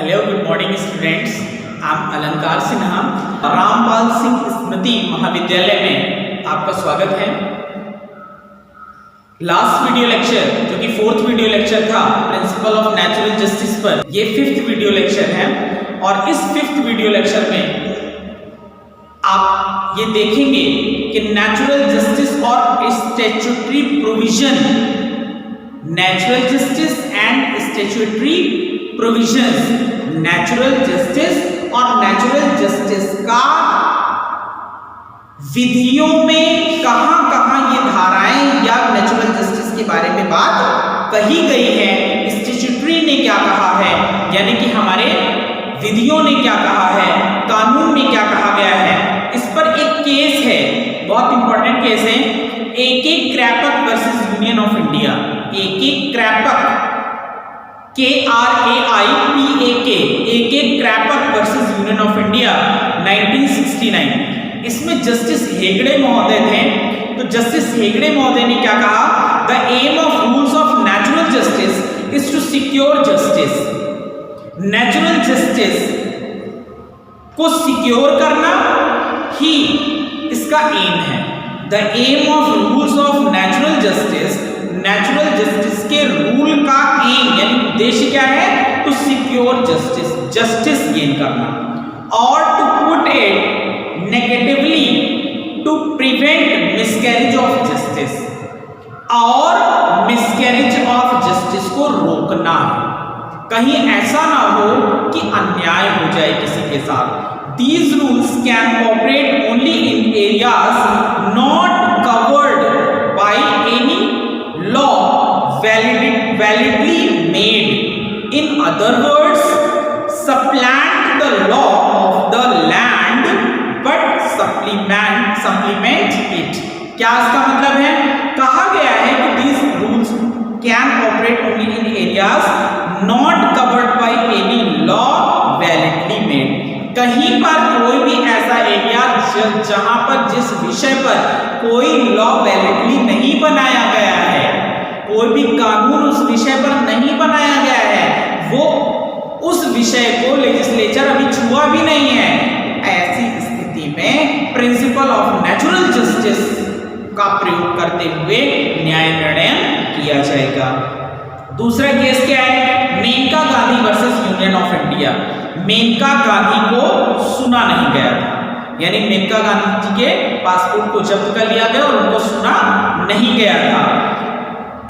Hello good morning students, I am अलंकार सिन्हा। रामपाल सिंह स्मृति महाविद्यालय में आपका स्वागत है। लास्ट वीडियो लेक्चर जो कि फोर्थ वीडियो लेक्चर था प्रिंसिपल ऑफ नेचुरल जस्टिस पर, ये फिफ्थ वीडियो लेक्चर है और इस फिफ्थ वीडियो लेक्चर में आप ये देखेंगे कि नेचुरल जस्टिस और statutory provision, natural justice and statutory provisions, natural justice और नेचुरल जस्टिस का विधियों में कहां-कहां ये धाराएं या नेचुरल जस्टिस के बारे में बात कही गई है, स्टैट्यूटरी ने क्या कहा है, यानी कि हमारे विधियों ने क्या कहा है, कानून में क्या कहा गया है। इस पर एक केस है, बहुत इंपॉर्टेंट केस है, A K. Kraipak versus Union of India. A K. Kraipak, KRAIPAK, A K. Kraipak versus Union of India 1969। इसमें जस्टिस हेगड़े महोदय थे। तो जस्टिस हेगड़े महोदय ने क्या कहा, the aim of rules of natural justice is to secure justice. Natural justice को सिक्योर करना ही इसका एम है। The aim of rules of natural justice, natural justice के रूल का एम यानी उद्देश्य क्या है, to secure justice, justice gain करना, और to put it negatively to prevent miscarriage of justice, और मिसकैरेज ऑफ जस्टिस को रोकना है, कहीं ऐसा ना हो कि अन्याय हो जाए किसी के साथ। These rules can operate only in areas not covered by any law validly made. In other words, supplant the law of the land but supplement it. क्या इसका मतलब है, कहा गया है कि these rules can operate only in areas not covered by any law validly made. कहीं पर कोई भी ऐसा एरिया जहां पर जिस विषय पर कोई लॉ वैलिडली नहीं बनाया गया है, कोई भी कानून उस विषय पर नहीं बनाया गया है, वो उस विषय को लेजिस्लेचर अभी छुआ भी नहीं है, ऐसी स्थिति में प्रिंसिपल ऑफ नेचुरल जस्टिस का प्रयोग करते हुए न्याय निर्णय किया जाएगा। दूसरा केस क्या है, Maneka Gandhi versus Union of India. Maneka Gandhi को सुना नहीं गया था, यानी मेनका गांधी जी के पासपोर्ट को जब्त कर लिया गया और उनको सुना नहीं गया था।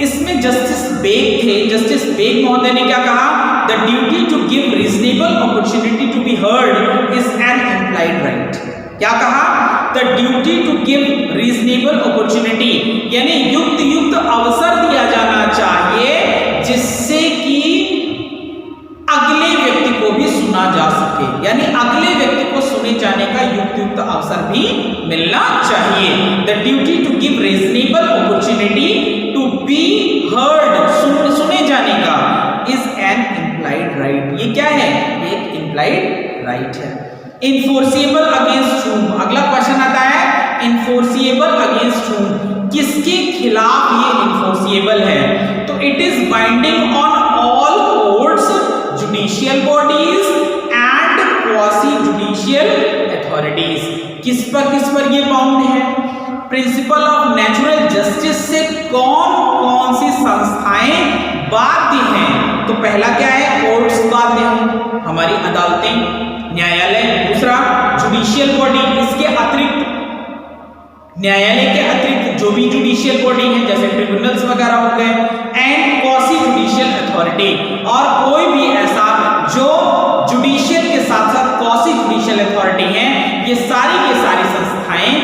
इसमें जस्टिस बेग थे। जस्टिस बेग महोदय ने क्या कहा, the duty to give reasonable opportunity to be heard is an implied right. क्या कहा, the duty to give reasonable opportunity, यानी युक्त अवसर दिया जाना चाहिए जिससे कि अगले व्यक्ति को भी सुना जा सके, यानी अगले व्यक्ति को सुने जाने का युक्त अवसर भी मिलना चाहिए। The duty to give reasonable opportunity to be heard, सुने जाने का, इज एन इम्प्लाइड राइट। ये क्या है, एक इम्प्लाइड राइट है। इन्फोर्सिएबल अगेंस्ट whom, अगला क्वेश्चन आता है, इन्फोर्सिएबल अगेंस्ट whom, किसके खिलाफ ये इन्फोर्सिएबल है। तो it is binding on all courts, judicial bodies and quasi judicial authorities. किस पर ये बाउंड है, प्रिंसिपल ऑफ नेचुरल जस्टिस से कौन कौन सी संस्थाएं बाध्य हैं। तो पहला क्या है, कोर्ट्स बाध्य हैं, हमारी अदालतें, न्यायालय। दूसरा जुडिशियल बॉडी, इसके अतिरिक्त न्यायालय के अतिरिक्त जो भी जुडिशियल बॉडी है जैसे ट्रिब्यूनल्स वगैरह हो गए, एंड क्वासी जुडिशियल अथॉरिटी, और कोई भी ऐसा जो जुडिशियल के साथ साथ क्वासी जुडिशियल अथॉरिटी है, ये सारी की सारी संस्थाएं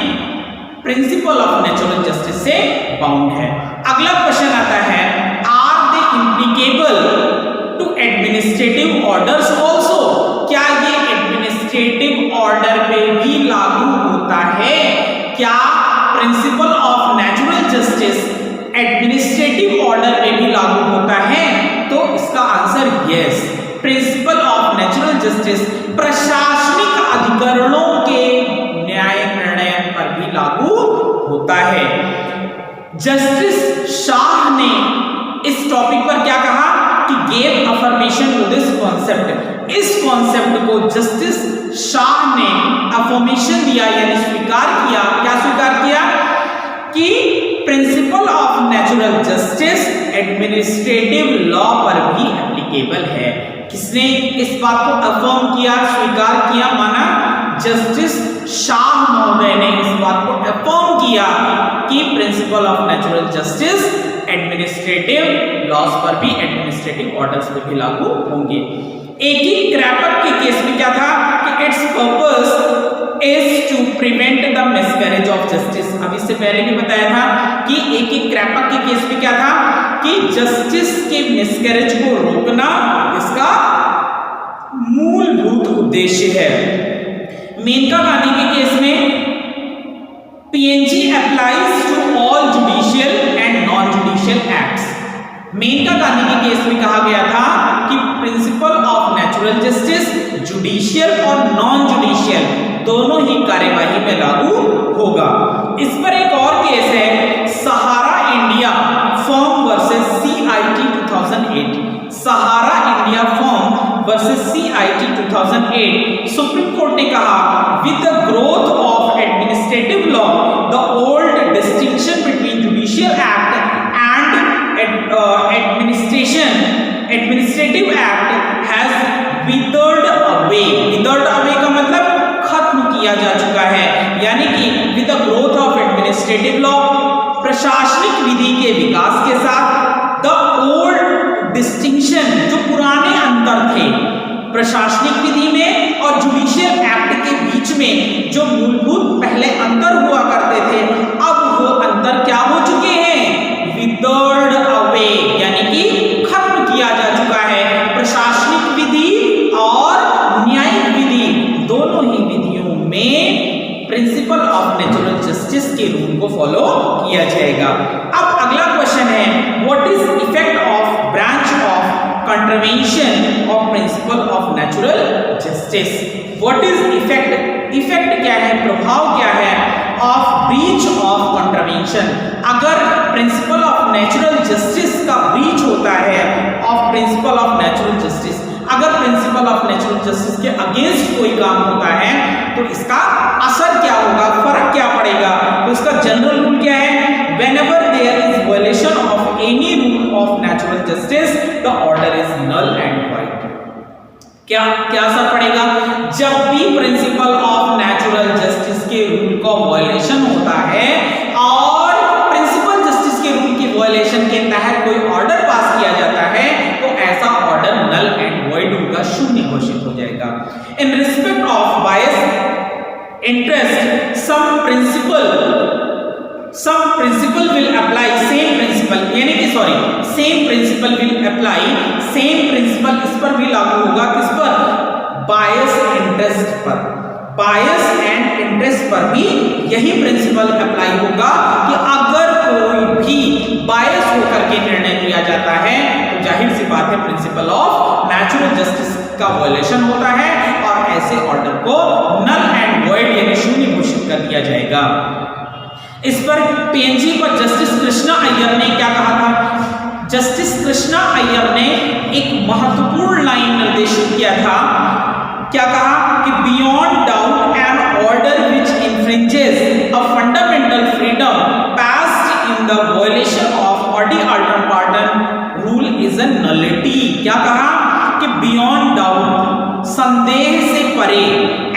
प्रिंसिपल ऑफ नेचुरल जस्टिस से बाउंड है। अगला क्वेश्चन आता है, are they applicable to administrative orders also. क्या ये एडमिनिस्ट्रेटिव ऑर्डर पे भी लागू होता है? क्या principal of natural justice administrative order पे भी लागू होता है? तो इसका answer yes. Principal of natural justice प्रशासनिक अधिकरणों के न्याय निर्णय पर भी लागू होता है। जस्टिस शाह ने इस टॉपिक पर क्या कहा, कि gave affirmation to this concept, इस कॉन्सेप्ट को जस्टिस शाह ने अफर्मेशन दिया यानी स्वीकार किया। क्या स्वीकार किया? कि principle of natural justice administrative law पर भी एप्लीकेबल है। किसने इस बात को अफर्म किया, स्वीकार किया, माना? जस्टिस शाह महोदय ने इस बात को अफर्म किया कि principle of natural justice administrative laws पर भी, एडमिनिस्ट्रेटिव ऑर्डर्स पर भी लागू होंगे। एक ही क्रैपक के केस में क्या था कि its purpose is to prevent the miscarriage of justice. अब इससे पहले भी बताया था कि एक ही क्रैपक के केस में क्या था कि जस्टिस के मिसकैरेज को रोकना इसका मूलभूत उद्देश्य है। मेनका गांधी के केस में PNG applies to all judicial and non-judicial acts। Maneka Gandhi के केस में कहा गया था कि principle of natural justice judicial और नॉन जुडिशियल दोनों ही कार्यवाही में लागू होगा। इस पर एक और केस है, Sahara India firm versus CIT 2008। Sahara India firm versus CIT 2008 Supreme Court ने कहा with the growth of administrative law the old distinction between judicial act and administrative act has withered away. Withered away का मतलब खत्म किया जा चुका है, यानी कि with the growth of administrative law, प्रशासनिक विधि के विकास के साथ, द ओल्ड डिस्टिंक्शन जो पुराने अंतर थे प्रशासनिक विधि में और जुडिशियल एक्ट के बीच में जो मूलभूत पहले अंतर हुआ करते थे, अब वो अंतर क्या हो चुके हैं? विदर्ड अवे, यानी कि खत्म किया जा चुका है। प्रशासनिक विधि और न्यायिक विधि दोनों ही विधियों में प्रिंसिपल ऑफ नेचुरल जस्टिस के रूल को फॉलो किया जाएगा। अब अगला क्वेश्चन है, what is effect of branch of contravention of principle of natural justice? What is effect? Effect क्या है, प्रभाव क्या है ऑफ ब्रीच ऑफ कंट्रवेंशन? अगर प्रिंसिपल ऑफ नेचुरल जस्टिस का ब्रीच होता है, of principle of natural justice, अगर प्रिंसिपल ऑफ नेचुरल जस्टिस के अगेंस्ट कोई काम होता है तो इसका असर क्या होगा, फर्क क्या पड़ेगा? तो इसका जनरल रूल क्या है? whenever there is violation of any rule of natural justice the order is null and void। क्या असर पड़ेगा? जब भी प्रिंसिपल ऑफ नेचुरल जस्टिस के रूल का वायलेशन होता है और प्रिंसिपल जस्टिस के रूल की वायलेशन के तहत कोई ऑर्डर पास किया जाता है तो ऐसा ऑर्डर नल एंड वॉइड होगा, शून्य घोषित हो जाएगा। In respect of bias interest same principle will apply same principle, यानी कि same principle will apply, same principle इस पर भी लागू होगा। किस पर? बायस इंटरेस्ट पर। बायस एंड इंटरेस्ट पर भी यही प्रिंसिपल अप्लाई होगा कि अगर कोई भी बायस होकर के निर्णय लिया जाता है तो जाहिर सी बात है प्रिंसिपल ऑफ नेचुरल जस्टिस का वायलेशन होता है और ऐसे ऑर्डर को नल एंड वॉइड यानी शून्य घोषित कर दिया जाएगा। इस पर PNG पर जस्टिस कृष्णा अय्यर ने क्या कहा था? जस्टिस कृष्णा अय्यर ने एक महत्वपूर्ण लाइन निर्देशित किया था। क्या कहा कि beyond doubt an order which infringes a fundamental freedom passed in the violation of audi alteram partem rule is a nullity. क्या कहा कि बियॉन्ड डाउट, संदेह से परे,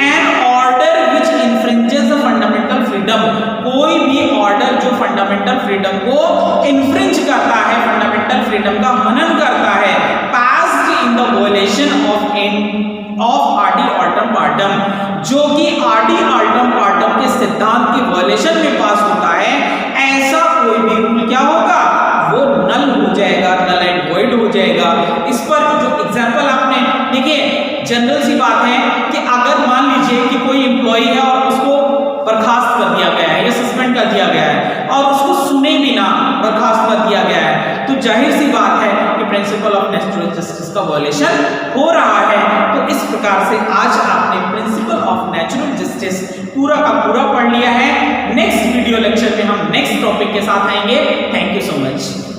an order which infringes the fundamental freedom, कोई भी ऑर्डर जो fundamental freedom को इन्फ्रिंज करता है, फंडामेंटल फ्रीडम का हनन करता है, passed in the violation of audi alteram partem, जो कि आर्डी अल्टरम पार्टम के सिद्धांत के वायलेशन में पास होता है, ऐसा कोई भी रूल क्या होगा? वो नल हो जाएगा, नल एंड वॉइड हो जाएगा। इस पर जो एग्जांपल आपने देखिए, जनरल सी बात है कि अगर मान लीजिए कि कोई एम्प्लॉय है और उसको बर्खास्त कर दिया गया है या सस्पेंड कर दिया गया है और उसको सुने बिना बर्खास्त कर दिया गया है, तो जाहिर सी बात है कि प्रिंसिपल ऑफ नेचुरल जस्टिस का वायलेशन हो रहा है। तो इस प्रकार से आज आपने प्रिंसिपल ऑफ नेचुरल जस्टिस पूरा का पूरा पढ़ लिया है। नेक्स्ट वीडियो लेक्चर में हम नेक्स्ट टॉपिक के साथ आएंगे। Thank you so much.